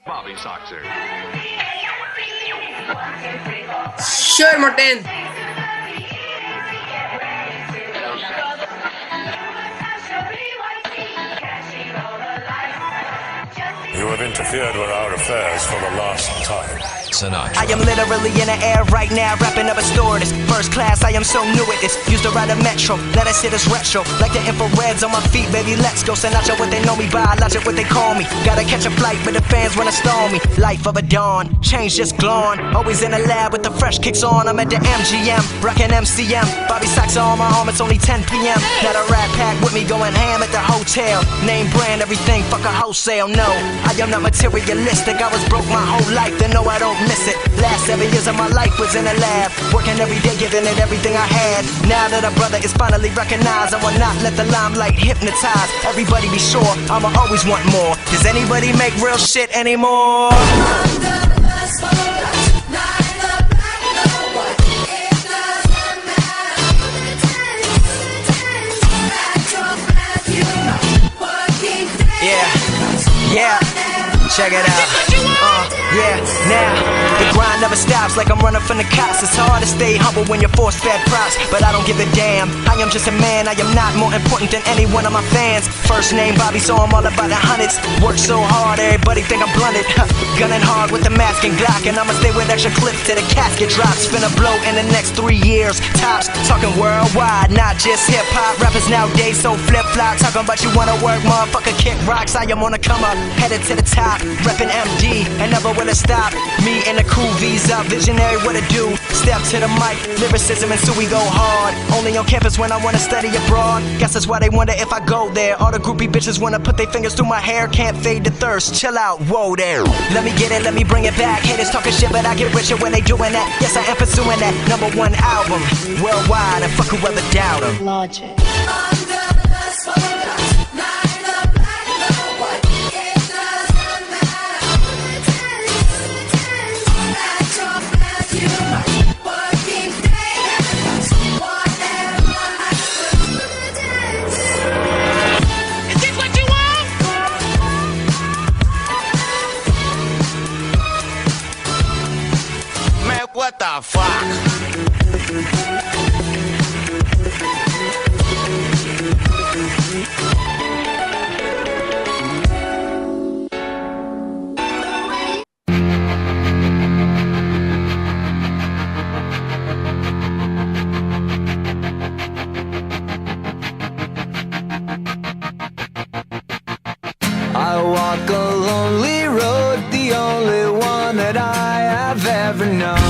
Bobby Soxer. Sure, Martin. You have interfered with our affairs for the last time. Sinatra. I am literally in the air right now, rapping up a stewardess. First class, I am so new at this. Used to ride a metro, let us hit this retro. Like the infrareds on my feet, baby, let's go. Sinatra, what they know me by, logic, what they call me. Gotta catch a flight, but the fans wanna stall me. Life of a dawn, change just glowing. Always in the lab with the fresh kicks on. I'm at the MGM, rockin' MCM. Bobby Soxer on my arm, it's only 10 p.m. Not a rat pack with me going ham at the hotel. Name brand, everything, fuck a wholesale, no. I am not materialistic, I was broke my whole life, then no, I don't miss it. Last 7 years of my life was in the lab, working every day, giving it everything I had. Now that a brother is finally recognized, I will not let the limelight hypnotize. Everybody be sure, I'ma always want more. Does anybody make real shit anymore? Yeah, check it out. Yeah, now the grind never stops like I'm running from the cops. It's hard to stay humble when you're force-fed props, but I don't give a damn. I am just a man, I am not more important than any one of my fans. First name Bobby, so I'm all about the hundreds. Work so hard, everybody think I'm blunted. Gunning hard with the mask and Glock, and I'ma stay with extra clips till the casket drops. Finna blow in the next 3 years, tops. Talking worldwide, not just hip-hop. Rappers nowadays so flip-flop. Talking about you wanna work, motherfucker, kick rocks. I am on a come up, headed to the top. Reppin' MD, and never will it stop. Me and the crew, Visa, visionary, what it do? Step to the mic, lyricism, and so we go hard. Only on campus when I wanna study abroad. Guess that's why they wonder if I go there. All the groupie bitches wanna put their fingers through my hair. Can't fade the thirst, chill out, whoa there. Let me get it, let me bring it back. Haters talking shit, but I get richer when they doing that. Yes, I am pursuing that #1 album worldwide, and fuck whoever doubt 'em. Logic. What the fuck? I walk a lonely road, the only one that I have ever known.